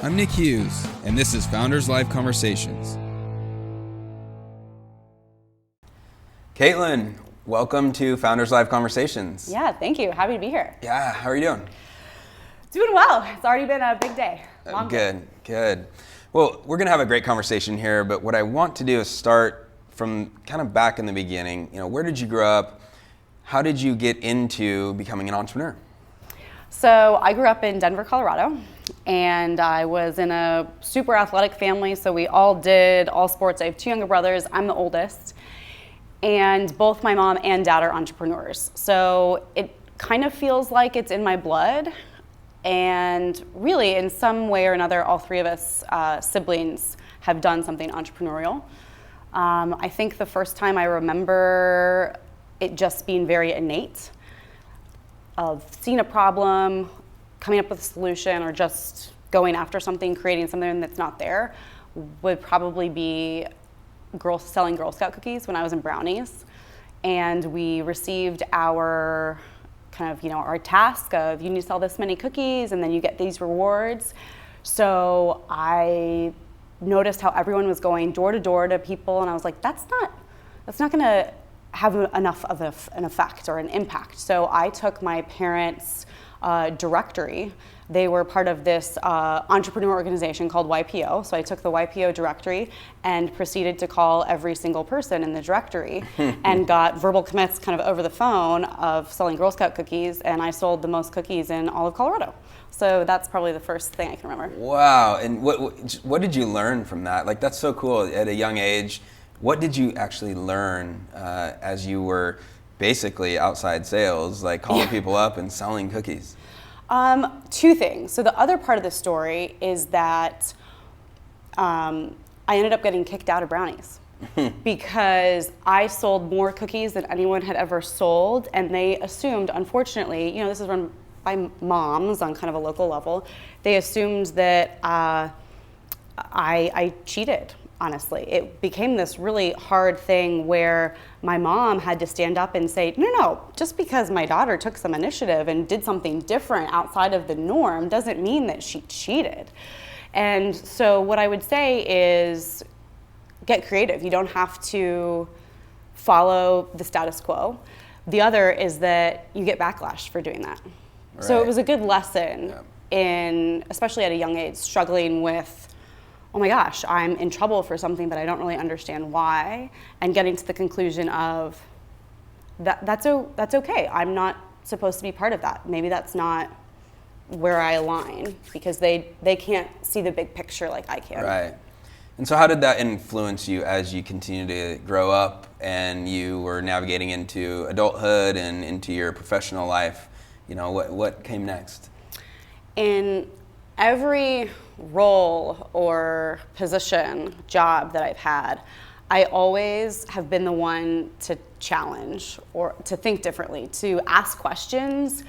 I'm Nick Hughes, and this is Founders Live Conversations. Kaitlin, welcome to Founders Live Conversations. Yeah, thank you. Happy to be here. Yeah, how are you doing? Doing well. It's already been a big day. Good. Well, we're going to have a great conversation here, but what I want to do is start from kind of back in the beginning. Where did you grow up? How did you get into becoming an entrepreneur? So I grew up in Denver, Colorado, and I was in a super athletic family, so we all did all sports. I have two younger brothers. I'm the oldest, and both my mom and dad are entrepreneurs. So it kind of feels like it's in my blood, and really in some way or another, all three of us siblings have done something entrepreneurial. I think the first time I remember it just being very innate, of seeing a problem, coming up with a solution, or just going after something, creating something that's not there, would probably be selling Girl Scout cookies when I was in Brownies. And we received our our task of, you need to sell this many cookies and then you get these rewards. So I noticed how everyone was going door to door to people, and I was like, that's not gonna have enough of an effect or an impact. So I took my parents' directory. They were part of this entrepreneur organization called YPO. So I took the YPO directory and proceeded to call every single person in the directory and got verbal commits kind of over the phone of selling Girl Scout cookies, and I sold the most cookies in all of Colorado. So that's probably the first thing I can remember. Wow, and what did you learn from that? Like, that's so cool at a young age. What did you actually learn as you were basically outside sales, like calling people up and selling cookies? Two things. So the other part of the story is that I ended up getting kicked out of Brownies because I sold more cookies than anyone had ever sold, and they assumed, unfortunately, this is run by moms on kind of a local level, they assumed that I cheated. Honestly, it became this really hard thing where my mom had to stand up and say, no, just because my daughter took some initiative and did something different outside of the norm doesn't mean that she cheated. And so what I would say is get creative. You don't have to follow the status quo. The other is that you get backlash for doing that. Right. So it was a good lesson in, especially at a young age, struggling with, oh my gosh, I'm in trouble for something, but I don't really understand why, and getting to the conclusion of that's okay. I'm not supposed to be part of that. Maybe that's not where I align, because they can't see the big picture like I can. Right. And so how did that influence you as you continued to grow up and you were navigating into adulthood and into your professional life? What came next? In every role or position, job that I've had, I always have been the one to challenge or to think differently, to ask questions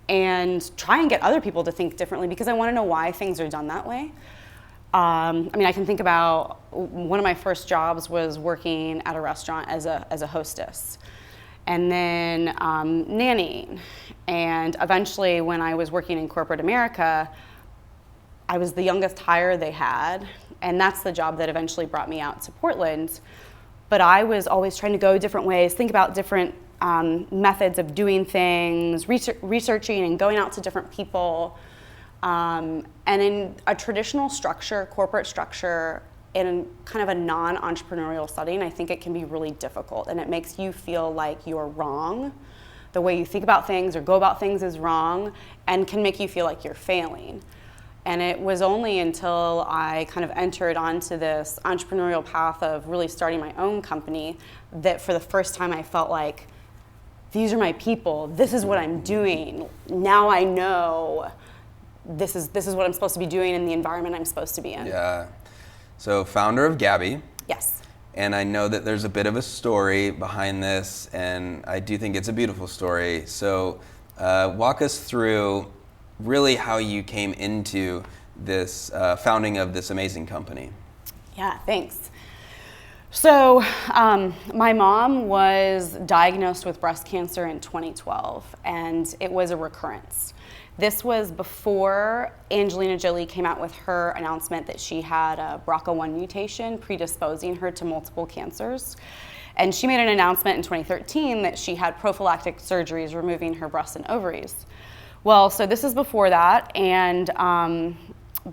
and try and get other people to think differently, because I want to know why things are done that way. I can think about one of my first jobs was working at a restaurant as a hostess, and then nannying, and eventually when I was working in corporate America, I was the youngest hire they had, and that's the job that eventually brought me out to Portland. But I was always trying to go different ways, think about different methods of doing things, researching and going out to different people. And in a traditional structure, corporate structure, in kind of a non-entrepreneurial setting, I think it can be really difficult, and it makes you feel like you're wrong. The way you think about things or go about things is wrong, and can make you feel like you're failing. And it was only until I kind of entered onto this entrepreneurial path of really starting my own company that for the first time I felt like, these are my people, this is what I'm doing. Now I know this is what I'm supposed to be doing in the environment I'm supposed to be in. Yeah. So founder of Gabbi. Yes. And I know that there's a bit of a story behind this, and I do think it's a beautiful story. So walk us through really how you came into this founding of this amazing company. Yeah, thanks. So my mom was diagnosed with breast cancer in 2012, and it was a recurrence. This was before Angelina Jolie came out with her announcement that she had a BRCA1 mutation predisposing her to multiple cancers. And she made an announcement in 2013 that she had prophylactic surgeries removing her breasts and ovaries. Well, so this is before that, and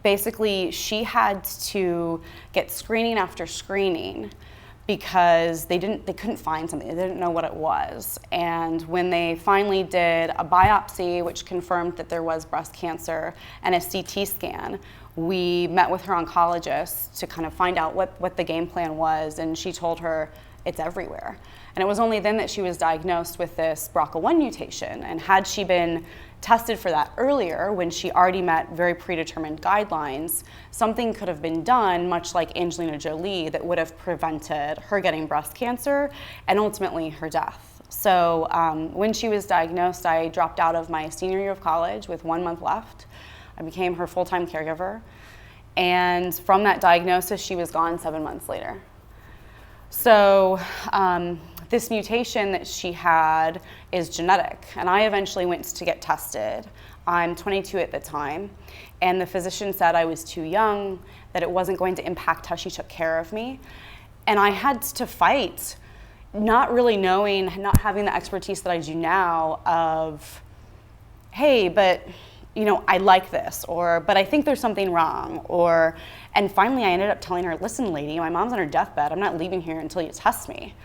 basically she had to get screening after screening because they couldn't find something. They didn't know what it was. And when they finally did a biopsy, which confirmed that there was breast cancer, and a CT scan, we met with her oncologist to kind of find out what the game plan was, and she told her it's everywhere. And it was only then that she was diagnosed with this BRCA1 mutation. And had she been tested for that earlier, when she already met very predetermined guidelines, something could have been done, much like Angelina Jolie, that would have prevented her getting breast cancer and ultimately her death. So when she was diagnosed, I dropped out of my senior year of college with 1 month left. I became her full-time caregiver. And from that diagnosis, she was gone 7 months later. So this mutation that she had is genetic, and I eventually went to get tested. I'm 22 at the time, and the physician said I was too young, that it wasn't going to impact how she took care of me. And I had to fight, not really knowing, not having the expertise that I do now of, hey, but I like this, or, but I think there's something wrong, and finally I ended up telling her, listen, lady, my mom's on her deathbed. I'm not leaving here until you test me.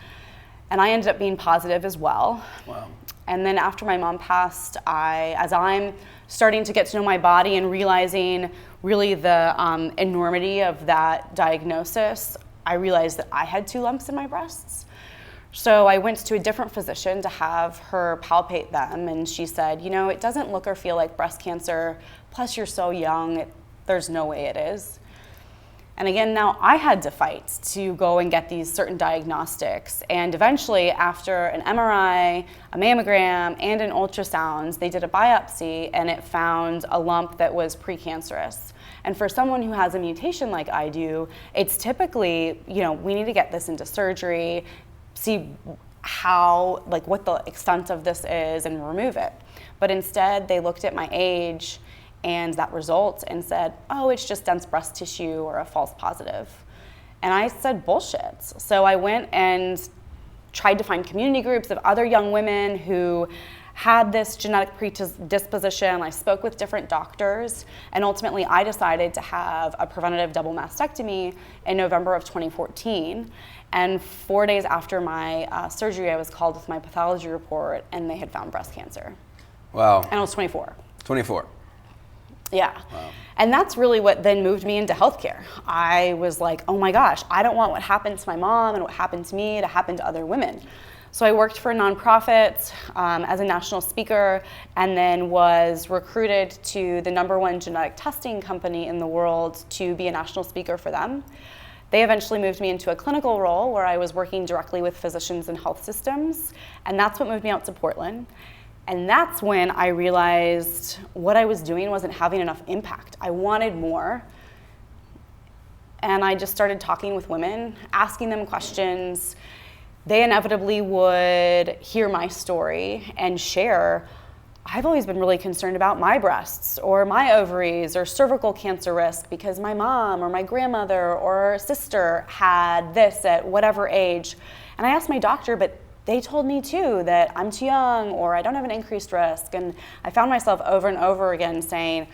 And I ended up being positive as well. Wow. And then after my mom passed, as I'm starting to get to know my body and realizing really the enormity of that diagnosis, I realized that I had 2 lumps in my breasts. So I went to a different physician to have her palpate them, and she said, it doesn't look or feel like breast cancer, plus you're so young, there's no way it is. And again, now I had to fight to go and get these certain diagnostics. And eventually, after an MRI, a mammogram, and an ultrasound, they did a biopsy, and it found a lump that was precancerous. And for someone who has a mutation like I do, it's typically, we need to get this into surgery, see how, what the extent of this is, and remove it. But instead, they looked at my age and that result and said, oh, it's just dense breast tissue or a false positive. And I said, bullshit. So I went and tried to find community groups of other young women who had this genetic predisposition. I spoke with different doctors, and ultimately I decided to have a preventative double mastectomy in November of 2014. And 4 days after my surgery, I was called with my pathology report, and they had found breast cancer. Wow. And I was 24. 24. Yeah. Wow. And that's really what then moved me into healthcare. I was like, oh my gosh, I don't want what happened to my mom and what happened to me to happen to other women. So I worked for a nonprofit as a national speaker, and then was recruited to the #1 genetic testing company in the world to be a national speaker for them. They eventually moved me into a clinical role where I was working directly with physicians and health systems, and that's what moved me out to Portland. And that's when I realized what I was doing wasn't having enough impact. I wanted more. And I just started talking with women, asking them questions. They inevitably would hear my story and share, I've always been really concerned about my breasts or my ovaries or cervical cancer risk because my mom or my grandmother or sister had this at whatever age. And I asked my doctor, but they told me too that I'm too young or I don't have an increased risk. And I found myself over and over again saying,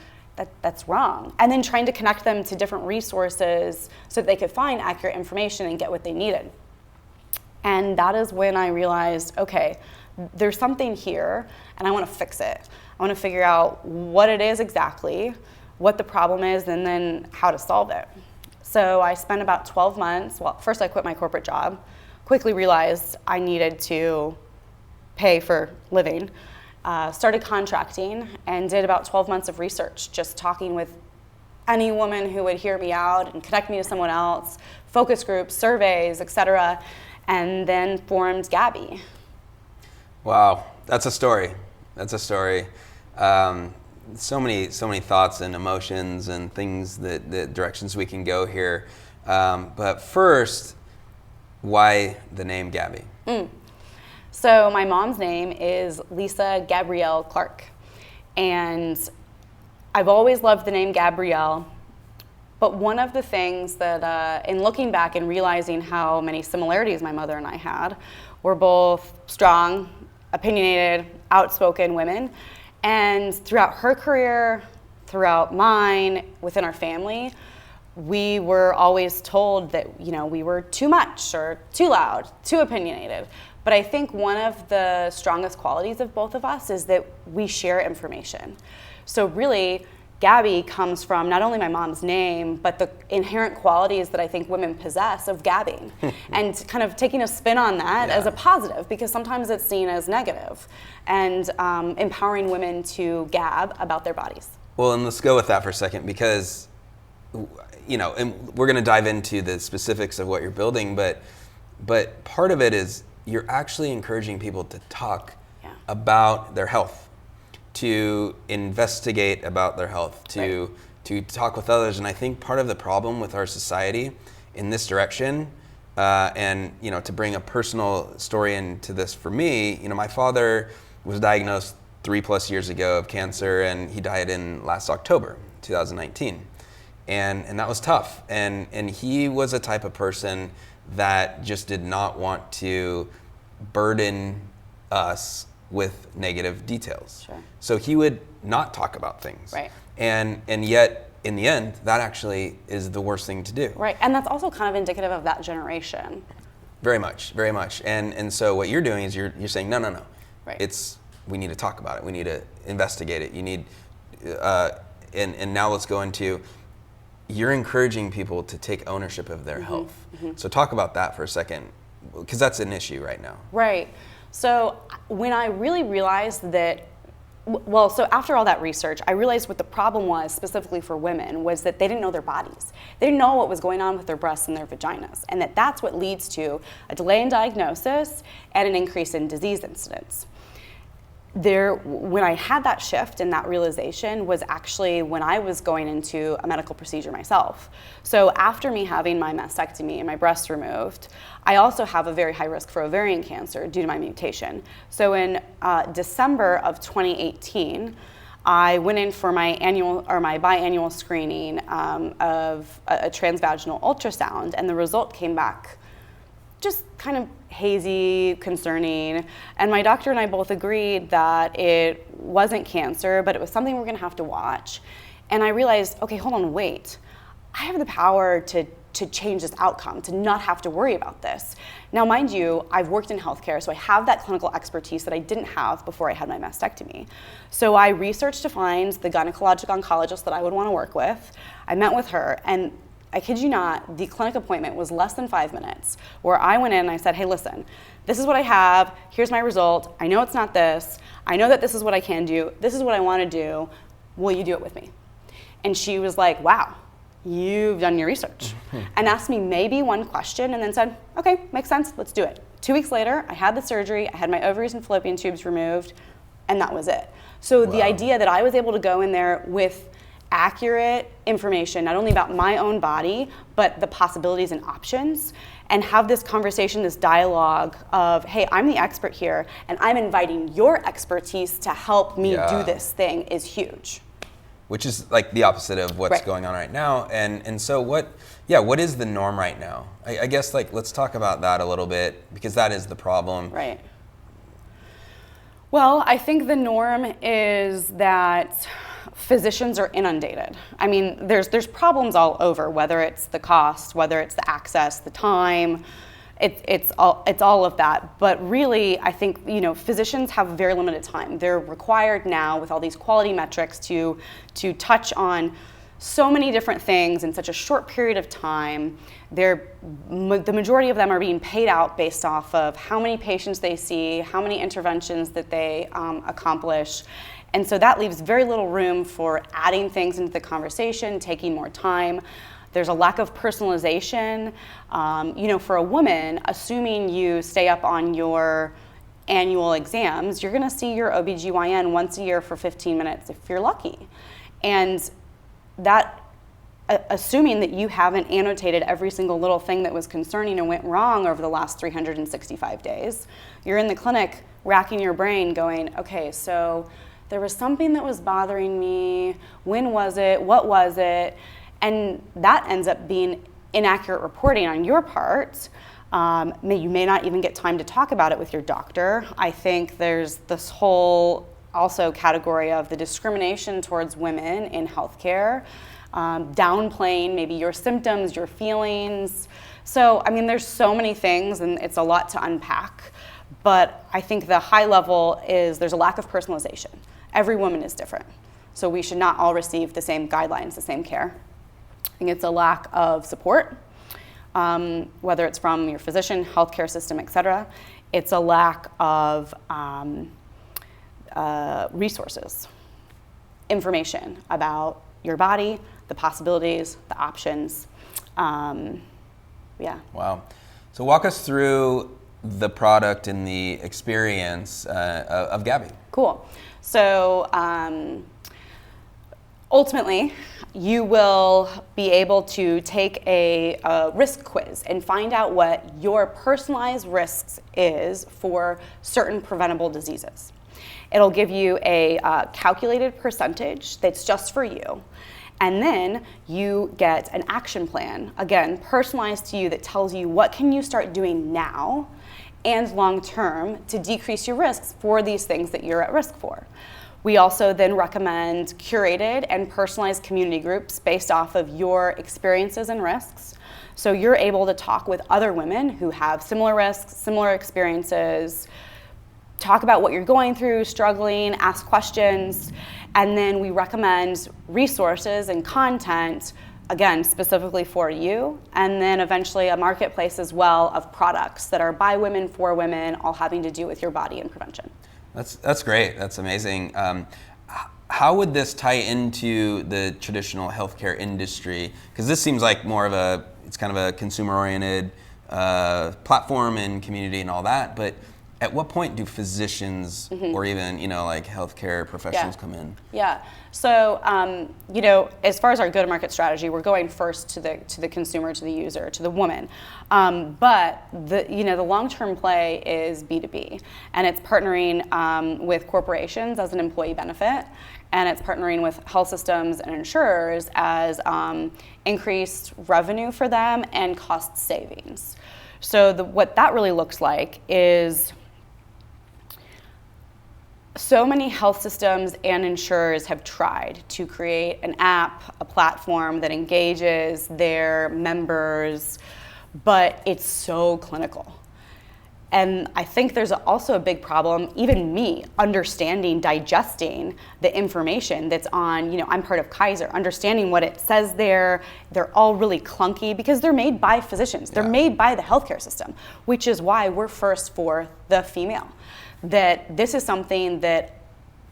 that's wrong. And then trying to connect them to different resources so that they could find accurate information and get what they needed. And that is when I realized, okay, there's something here and I want to fix it. I want to figure out what it is exactly, what the problem is, and then how to solve it. So I spent about 12 months. Well, first I quit my corporate job, quickly realized I needed to pay for living, started contracting, and did about 12 months of research, just talking with any woman who would hear me out and connect me to someone else, focus groups, surveys, etc., and then formed Gabbi. Wow, that's a story. That's a story. So many thoughts and emotions and things that directions we can go here. But first, why the name Gabbi? So my mom's name is Lisa Gabrielle Clark. And I've always loved the name Gabrielle, but one of the things that, in looking back and realizing how many similarities my mother and I had, we're both strong, opinionated, outspoken women, and throughout her career, throughout mine, within our family, we were always told that, you know, we were too much or too loud, too opinionated. But I think one of the strongest qualities of both of us is that we share information. So really, Gabby comes from not only my mom's name, but the inherent qualities that I think women possess of gabbing, and kind of taking a spin on that as a positive, because sometimes it's seen as negative, and empowering women to gab about their bodies. Well, and let's go with that for a second, because, you know, and we're going to dive into the specifics of what you're building, but part of it is you're actually encouraging people to talk about their health, to investigate about their health, to talk with others. And I think part of the problem with our society in this direction, and, you know, to bring a personal story into this for me, you know, my father was diagnosed 3+ years ago of cancer, and he died in last October, 2019. And that was tough. And he was a type of person that just did not want to burden us with negative details. Sure. So he would not talk about things. Right. And yet, in the end, that actually is the worst thing to do. Right, and that's also kind of indicative of that generation. Very much, very much. And so what you're doing is you're saying, no. Right. We need to talk about it. We need to investigate it. You need, and now let's go into, you're encouraging people to take ownership of their health. So talk about that for a second, because that's an issue right now. Right. So when I really realized that, well, so after all that research, I realized what the problem was specifically for women was that they didn't know their bodies. They didn't know what was going on with their breasts and their vaginas, and that's what leads to a delay in diagnosis and an increase in disease incidence. When I had that shift and that realization was actually when I was going into a medical procedure myself. So after me having my mastectomy and my breast removed, I also have a very high risk for ovarian cancer due to my mutation. So in December of 2018, I went in for my biannual screening of a transvaginal ultrasound, and the result came back just kind of hazy, concerning, and my doctor and I both agreed that it wasn't cancer, but it was something we're gonna have to watch. And I realized, okay, hold on, wait. I have the power to change this outcome, to not have to worry about this. Now, mind you, I've worked in healthcare, so I have that clinical expertise that I didn't have before I had my mastectomy. So I researched to find the gynecologic oncologist that I would wanna work with. I met with her, and I kid you not, the clinic appointment was less than 5 minutes, where I went in and I said, hey, listen, this is what I have, here's my result, I know it's not this, I know that this is what I can do, this is what I want to do, will you do it with me? And she was like, wow, you've done your research, and asked me maybe one question and then said, okay, makes sense, let's do it. 2 weeks later, I had the surgery, I had my ovaries and fallopian tubes removed, and that was it. So the idea that I was able to go in there with accurate information, not only about my own body, but the possibilities and options, and have this conversation, this dialogue of, hey, I'm the expert here, and I'm inviting your expertise to help me do this thing, is huge. Which is like the opposite of what's going on right now. And so what is the norm right now? I guess, like, let's talk about that a little bit, because that is the problem. Right. Well, I think the norm is that physicians are inundated. I mean, there's problems all over, whether it's the cost, whether it's the access, the time, it's all of that. But really, I think, you know, physicians have very limited time. They're required now with all these quality metrics to touch on so many different things in such a short period of time. The majority of them are being paid out based off of how many patients they see, how many interventions that they accomplish. And so that leaves very little room for adding things into the conversation, taking more time. There's a lack of personalization. You know, for a woman, assuming you stay up on your annual exams, you're gonna see your OBGYN once a year for 15 minutes if you're lucky. And that, assuming that you haven't annotated every single little thing that was concerning and went wrong over the last 365 days, you're in the clinic racking your brain going, okay, so there was something that was bothering me. When was it? What was it? And that ends up being inaccurate reporting on your part. You may not even get time to talk about it with your doctor. I think there's this whole also category of the discrimination towards women in healthcare, downplaying maybe your symptoms, your feelings. So, I mean, there's so many things and it's a lot to unpack. But I think the high level is there's a lack of personalization. Every woman is different. So we should not all receive the same guidelines, the same care. I think it's a lack of support, whether it's from your physician, healthcare system, et cetera. It's a lack of resources, information about your body, the possibilities, the options. Yeah. Wow. So walk us through the product and the experience of Gabbi. Cool. So ultimately, you will be able to take a risk quiz and find out what your personalized risks is for certain preventable diseases. It'll give you a calculated percentage that's just for you. And then you get an action plan, again, personalized to you, that tells you what can you start doing now and long term to decrease your risks for these things that you're at risk for. We also then recommend curated and personalized community groups based off of your experiences and risks. So you're able to talk with other women who have similar risks, similar experiences, talk about what you're going through, struggling, ask questions, and then we recommend resources and content, again, specifically for you, and then eventually a marketplace as well of products that are by women, for women, all having to do with your body and prevention. That's great. That's amazing. How would this tie into the traditional healthcare industry? Because this seems like more of it's kind of a consumer-oriented platform and community and all that. But at what point do physicians or even like healthcare professionals come in? Yeah. So as far as our go-to-market strategy, we're going first to the consumer, to the user, to the woman. But the long-term play is B2B, and it's partnering with corporations as an employee benefit, and it's partnering with health systems and insurers as increased revenue for them and cost savings. So what that really looks like is so many health systems and insurers have tried to create an app, a platform that engages their members, but it's so clinical. And I think there's also a big problem, even me, understanding, digesting the information that's on, I'm part of Kaiser, understanding what it says there. They're all really clunky because they're made by physicians. They're made by the healthcare system, which is why we're first for the female. That this is something that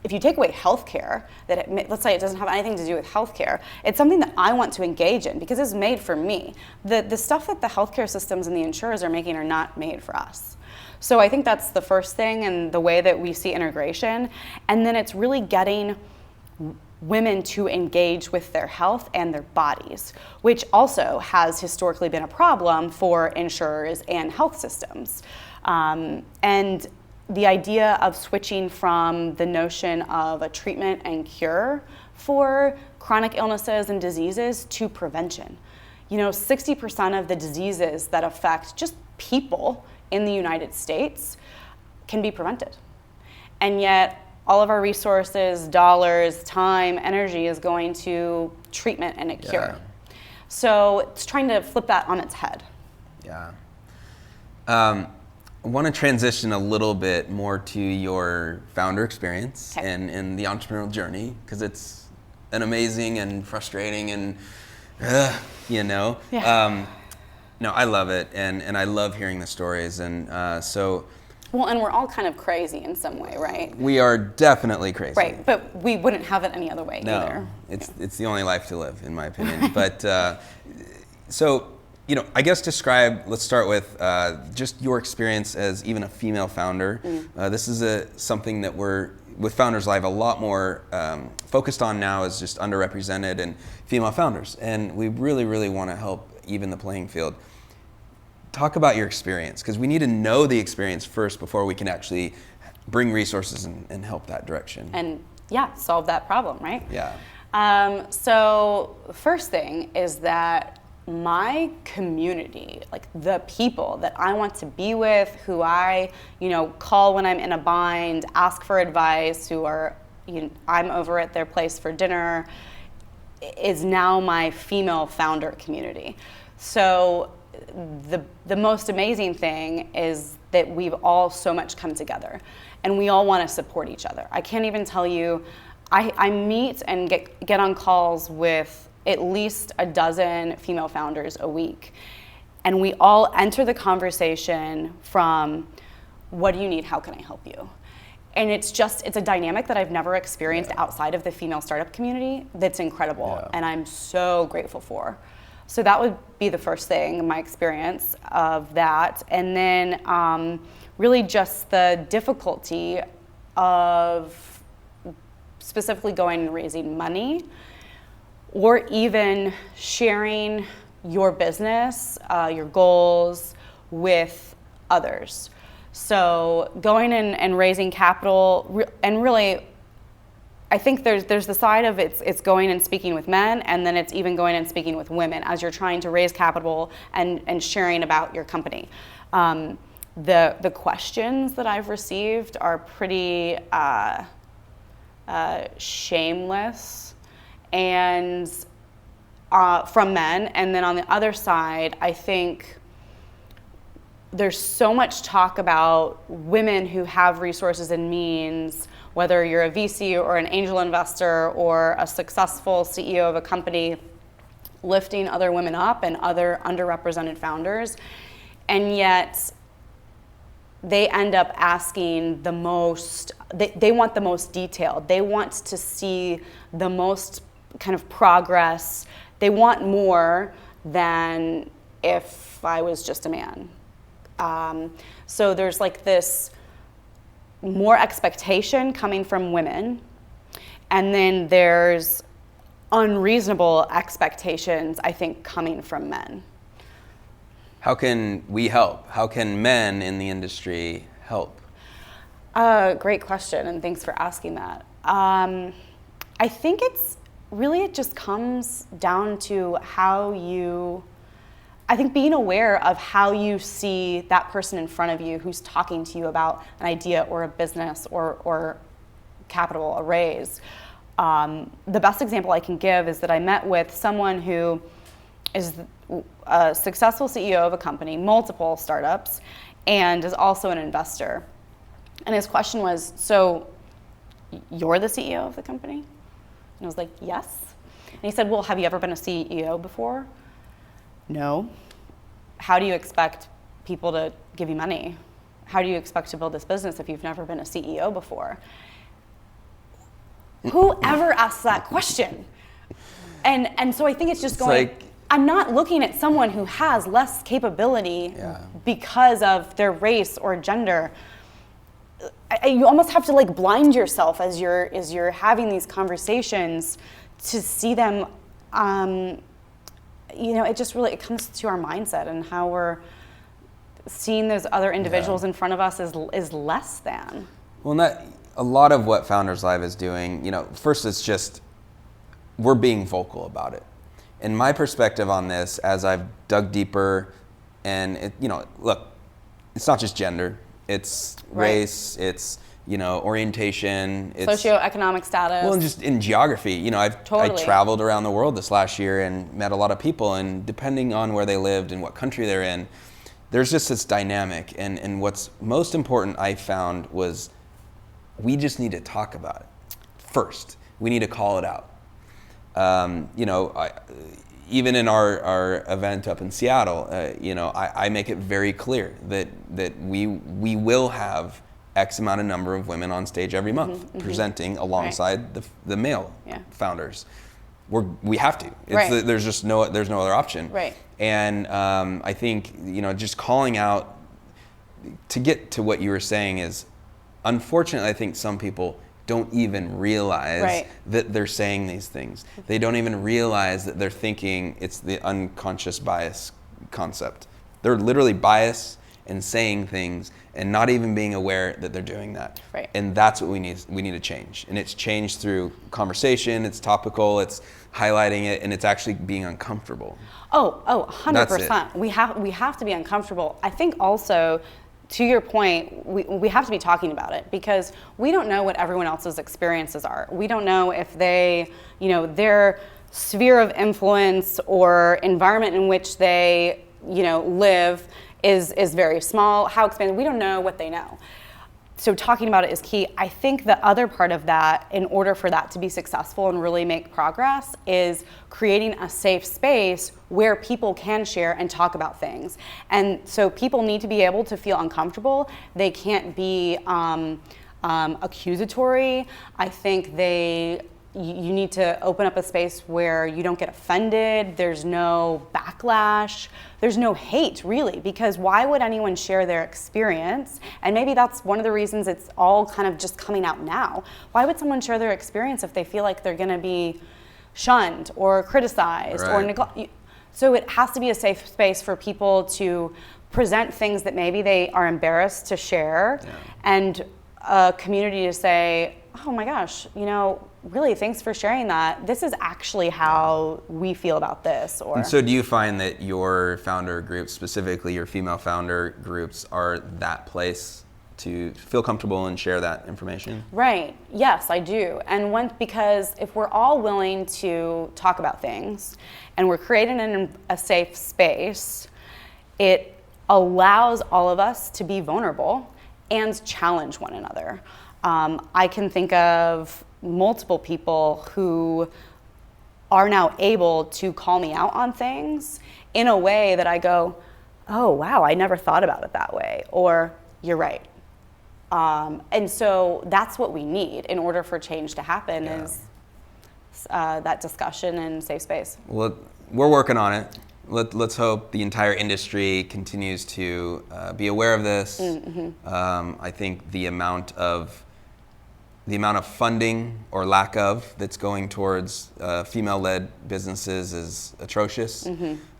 if you take away healthcare, let's say it doesn't have anything to do with healthcare, it's something that I want to engage in because it's made for me. The stuff that the healthcare systems and the insurers are making are not made for us. So I think that's the first thing and the way that we see integration. And then it's really getting women to engage with their health and their bodies, which also has historically been a problem for insurers and health systems. And the idea of switching from the notion of a treatment and cure for chronic illnesses and diseases to prevention. 60% of the diseases that affect just people in the United States can be prevented. And yet all of our resources, dollars, time, energy is going to treatment and a cure. So it's trying to flip that on its head. Yeah. I want to transition a little bit more to your founder experience and the entrepreneurial journey, because it's an amazing and frustrating and, no, I love it, and I love hearing the stories, and Well, and we're all kind of crazy in some way, right? We are definitely crazy. Right, but we wouldn't have it any other way either. It's the only life to live, in my opinion. But I guess let's start with just your experience as even a female founder. This is something that we're, with Founders Live, a lot more focused on now, is just underrepresented and female founders. And we really, really want to help even the playing field. Talk about your experience, because we need to know the experience first before we can actually bring resources and help that direction. And solve that problem, right? Yeah. So first thing is that my community, like the people that I want to be with, who I, call when I'm in a bind, ask for advice, who are, I'm over at their place for dinner, is now my female founder community. So the most amazing thing is that we've all so much come together and we all want to support each other. I can't even tell you, I meet and get on calls with at least a dozen female founders a week. And we all enter the conversation from, what do you need? How can I help you? And it's a dynamic that I've never experienced outside of the female startup community that's incredible. And I'm so grateful for. So that would be the first thing, my experience of that. And then really just the difficulty of specifically going and raising money, or even sharing your business, your goals with others. So going and raising capital, and really, I think there's the side of it's going and speaking with men, and then it's even going and speaking with women as you're trying to raise capital and sharing about your company. The questions that I've received are pretty shameless and from men. And then on the other side, I think there's so much talk about women who have resources and means, whether you're a VC or an angel investor or a successful CEO of a company, lifting other women up and other underrepresented founders. And yet they end up asking the most, they want the most detailed. They want to see the most kind of progress. They want more than if I was just a man. So there's like this more expectation coming from women, and then there's unreasonable expectations, I think, coming from men. How can we help? How can men in the industry help? Great question, and thanks for asking that. I think it just comes down to I think being aware of how you see that person in front of you who's talking to you about an idea or a business or capital, a raise. The best example I can give is that I met with someone who is a successful CEO of a company, multiple startups, and is also an investor. And his question was, so you're the CEO of the company? And I was like, yes. And he said, well, have you ever been a CEO before? No. How do you expect people to give you money? How do you expect to build this business if you've never been a CEO before? Whoever asks that question? And so I think it's just going, I'm not looking at someone who has less capability because of their race or gender. You almost have to blind yourself as you're having these conversations to see them. It just really, it comes to our mindset and how we're seeing those other individuals in front of us is less than. Well, a lot of what Founders Live is doing, first it's just, we're being vocal about it. And my perspective on this, as I've dug deeper, and look, it's not just gender, it's race, it's orientation, it's socioeconomic status. Well, and just in geography, I traveled around the world this last year and met a lot of people, and depending on where they lived and what country they're in, there's just this dynamic. And what's most important I found was we just need to talk about it first. We need to call it out. Even in our event up in Seattle, I make it very clear that we will have X amount of number of women on stage every month, presenting alongside the male founders. We have to. There's no other option. Right. And I think just calling out to get to what you were saying is, unfortunately, I think some people don't even realize that they're saying these things. They don't even realize that they're thinking it's the unconscious bias concept. They're literally biased and saying things and not even being aware that they're doing that. Right. And that's what we need to change. And it's changed through conversation, it's topical, it's highlighting it, and it's actually being uncomfortable. 100%. We have to be uncomfortable. I think also, to your point, we have to be talking about it because we don't know what everyone else's experiences are. We don't know if they, their sphere of influence or environment in which they, live is very small, how expanded. We don't know what they know. So talking about it is key. I think the other part of that, in order for that to be successful and really make progress, is creating a safe space where people can share and talk about things. And so people need to be able to feel uncomfortable. They can't be accusatory. I think you need to open up a space where you don't get offended, there's no backlash, there's no hate really, because why would anyone share their experience? And maybe that's one of the reasons it's all kind of just coming out now. Why would someone share their experience if they feel like they're gonna be shunned or criticized or neglected? So it has to be a safe space for people to present things that maybe they are embarrassed to share, and a community to say, oh my gosh, really, thanks for sharing that. This is actually how we feel about this. And so do you find that your founder groups, specifically your female founder groups, are that place to feel comfortable and share that information? Right, yes, I do. And because if we're all willing to talk about things and we're creating a safe space, it allows all of us to be vulnerable and challenge one another. I can think of multiple people who are now able to call me out on things in a way that I go, oh wow, I never thought about it that way, or you're right. And so that's what we need in order for change to happen, is that discussion and safe space. Well, we're working on it. Let's hope the entire industry continues to be aware of this. I think the amount of funding or lack of that's going towards female-led businesses is atrocious.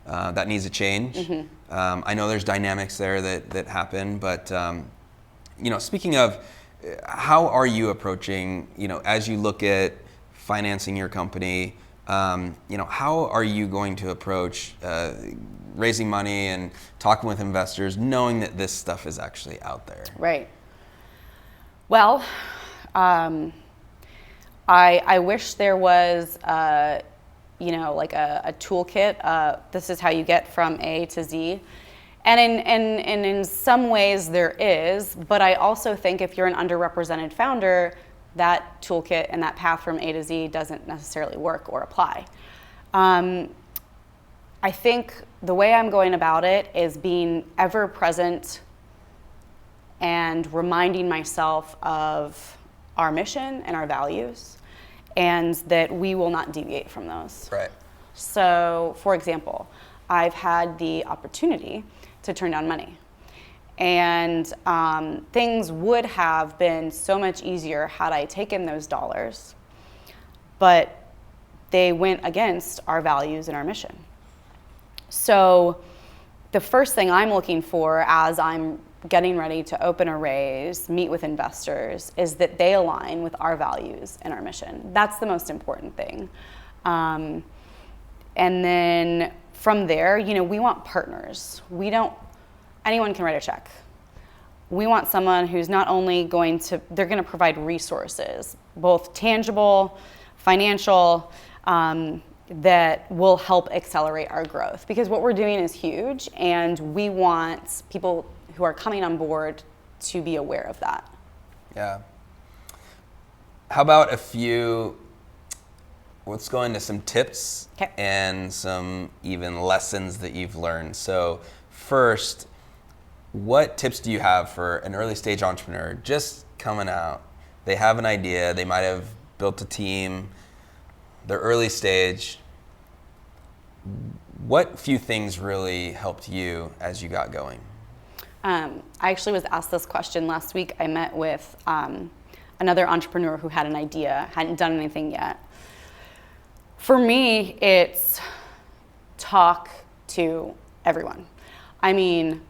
That needs to change. I know there's dynamics there that happen, but speaking of, how are you approaching, as you look at financing your company, how are you going to approach raising money and talking with investors, knowing that this stuff is actually out there? Right. Well, I wish there was, like a toolkit. This is how you get from A to Z. And in some ways there is, but I also think if you're an underrepresented founder, that toolkit and that path from A to Z doesn't necessarily work or apply. I think the way I'm going about it is being ever present and reminding myself of our mission and our values, and that we will not deviate from those. Right. So, for example, I've had the opportunity to turn down money. And things would have been so much easier had I taken those dollars, but they went against our values and our mission. So the first thing I'm looking for as I'm getting ready to open a raise, meet with investors, is that they align with our values and our mission. That's the most important thing. And then from there, we want partners. Anyone can write a check. We want someone who's not only they're going to provide resources, both tangible, financial, that will help accelerate our growth. Because what we're doing is huge, and we want people who are coming on board to be aware of that. Yeah. How about let's go into some tips and some even lessons that you've learned. So first, what tips do you have for an early stage entrepreneur just coming out? They have an idea, they might have built a team, they're early stage. What few things really helped you as you got going? I actually was asked this question last week. I met with another entrepreneur who had an idea, hadn't done anything yet. For me, it's talk to everyone. I mean,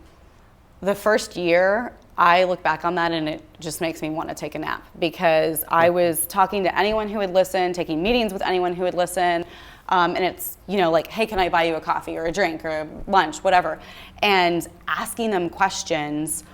The first year, I look back on that and it just makes me want to take a nap, because I was talking to anyone who would listen, taking meetings with anyone who would listen. And it's, like, hey, can I buy you a coffee or a drink or lunch, whatever. And asking them questions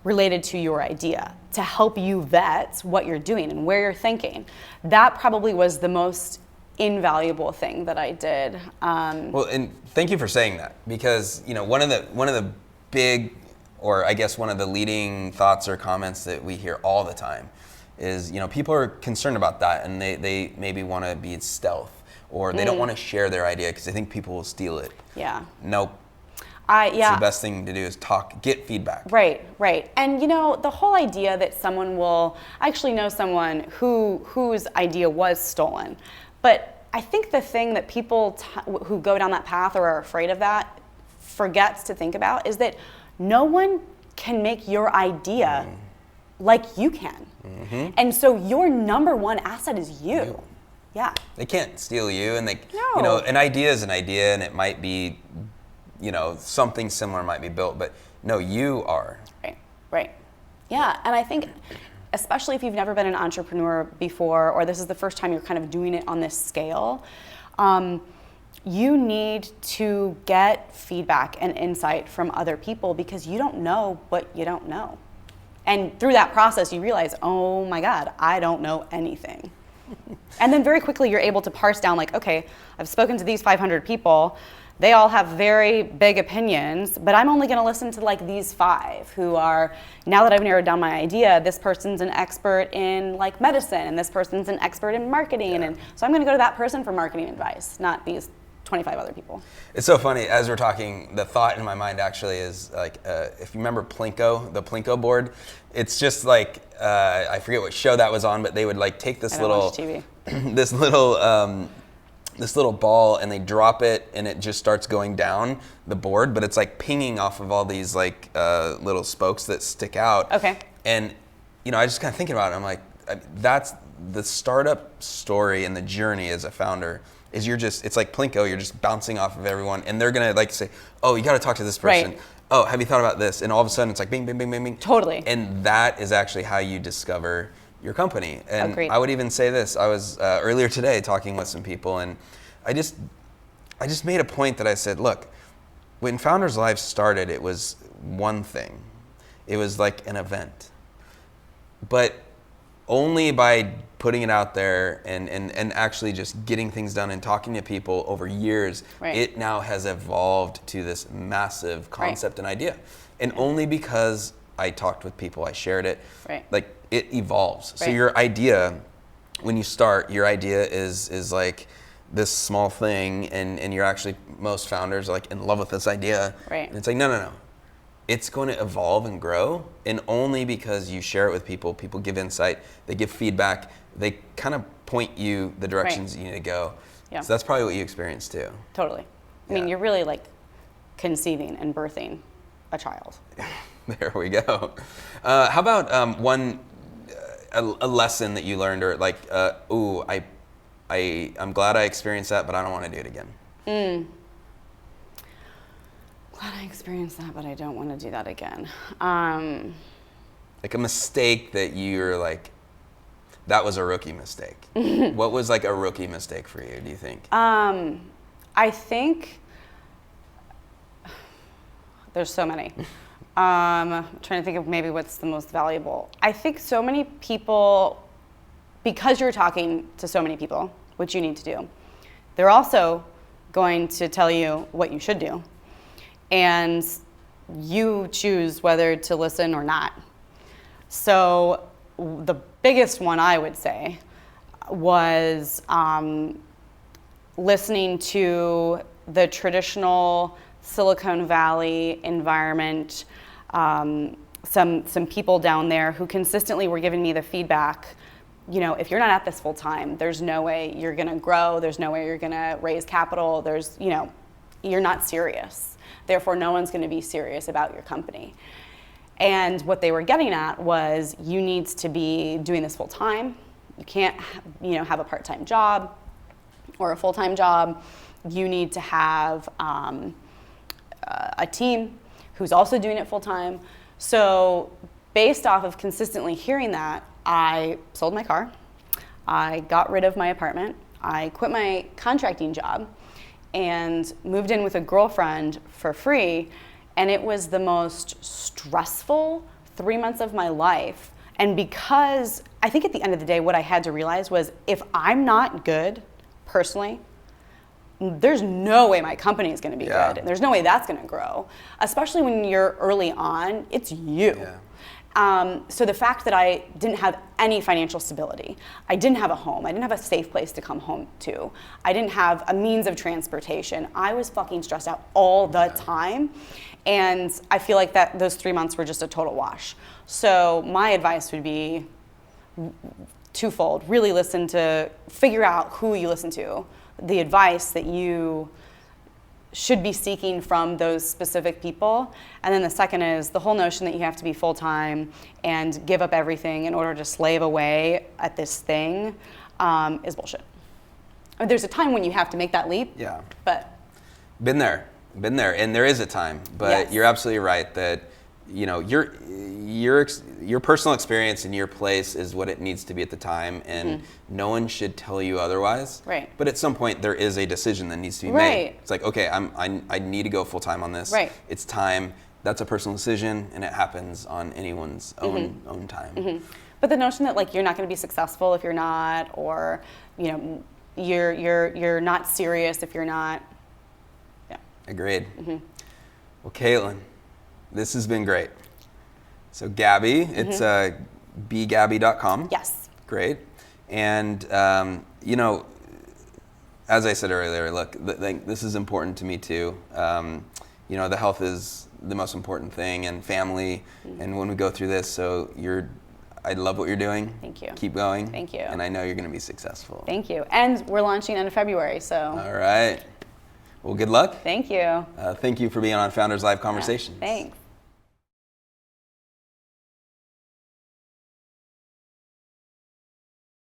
related to your idea to help you vet what you're doing and where you're thinking. That probably was the most invaluable thing that I did. Well, and thank you for saying that, because one of the big, or I guess one of the leading thoughts or comments that we hear all the time is people are concerned about that, and they maybe want to be stealth, or they don't want to share their idea because they think people will steal it. Yeah. Nope. Yeah. The best thing to do is talk, get feedback. Right. And the whole idea that someone will, I actually know someone whose idea was stolen. But I think the thing that people who go down that path or are afraid of that forgets to think about is that no one can make your idea like you can. Mm-hmm. And so your number one asset is you. Yeah. They can't steal you, and No. An idea is an idea, and it might be something similar might be built, but no, you are. Right. Yeah, and I think, especially if you've never been an entrepreneur before, or this is the first time you're kind of doing it on this scale, you need to get feedback and insight from other people, because you don't know what you don't know. And through that process, you realize, oh my God, I don't know anything. And then very quickly, you're able to parse down, like, okay, I've spoken to these 500 people. They all have very big opinions, but I'm only going to listen to like these 5 who are, now that I've narrowed down my idea, this person's an expert in like medicine, and this person's an expert in marketing. Yeah. And so I'm going to go to that person for marketing advice, not these 25 other people. It's so funny, as we're talking, the thought in my mind actually is like, if you remember Plinko, the Plinko board, it's just like, I forget what show that was on, but they would like take this little, this little ball, and they drop it, and it just starts going down the board, but it's like pinging off of all these like little spokes that stick out. Okay. And I just kind of thinking about it, I'm like, that's the startup story and the journey as a founder. Is it's like Plinko, you're just bouncing off of everyone, and they're gonna like say, oh, you gotta talk to this person. Right. Oh, have you thought about this? And all of a sudden it's like bing, bing, bing, bing, bing. Totally. And that is actually how you discover your company. And Agreed. I would even say this, I was earlier today talking with some people, and I just made a point that I said, look, when Founders Live started, it was one thing. It was like an event. But only by putting it out there and actually just getting things done and talking to people over years, it now has evolved to this massive concept and idea. And only because I talked with people, I shared it, like it evolves. So your idea, when you start, your idea is like this small thing, and you're actually, most founders are like in love with this idea. Right. And it's like, no. It's going to evolve and grow, and only because you share it with people, people give insight, they give feedback, they kind of point you the directions you need to go. Yeah. So that's probably what you experienced too. Totally. I mean, you're really like conceiving and birthing a child. There we go. How about a lesson that you learned, or like, I'm glad I experienced that, but I don't want to do it again. Glad I experienced that, but I don't want to do that again. Like a mistake that you're like, that was a rookie mistake. What was like a rookie mistake for you, do you think? I think there's so many. I'm trying to think of maybe what's the most valuable. I think so many people, because you're talking to so many people, which you need to do, they're also going to tell you what you should do. And you choose whether to listen or not. So the biggest one, I would say, was listening to the traditional Silicon Valley environment, some people down there who consistently were giving me the feedback, if you're not at this full time, there's no way you're gonna grow, there's no way you're gonna raise capital, you're not serious. Therefore, no one's going to be serious about your company. And what they were getting at was, you need to be doing this full time. You can't, have a part-time job or a full-time job. You need to have a team who's also doing it full time. So based off of consistently hearing that, I sold my car. I got rid of my apartment. I quit my contracting job and moved in with a girlfriend for free. And it was the most stressful 3 months of my life. And because I think at the end of the day, what I had to realize was if I'm not good personally, there's no way my company is going to be good. There's no way that's going to grow, especially when you're early on. It's you. So the fact that I didn't have any financial stability, I didn't have a home, I didn't have a safe place to come home to, I didn't have a means of transportation, I was fucking stressed out all the time. And I feel like that those 3 months were just a total wash. So my advice would be twofold. Really figure out who you listen to, the advice that you should be seeking from those specific people. And then the second is the whole notion that you have to be full-time and give up everything in order to slave away at this thing is bullshit. There's a time when you have to make that leap. Yeah. But been there, and there is a time. But yes. You're absolutely right that your personal experience in your place is what it needs to be at the time, and no one should tell you otherwise. Right. But at some point, there is a decision that needs to be Right. made. It's like, okay, I need to go full time on this. Right. It's time. That's a personal decision, and it happens on anyone's own time. But the notion that like you're not going to be successful if you're not, or you're not serious if you're not. Yeah. Agreed. Well, Kaitlin, this has been great. So Gabbi, it's begabbi.com. Yes. Great. And, as I said earlier, look, this is important to me too. The health is the most important thing, and family. And when we go through this, I love what you're doing. Thank you. Keep going. Thank you. And I know you're going to be successful. Thank you. And we're launching end of February, so. All right. Well, good luck. Thank you. Thank you for being on Founders Live Conversations. Thanks.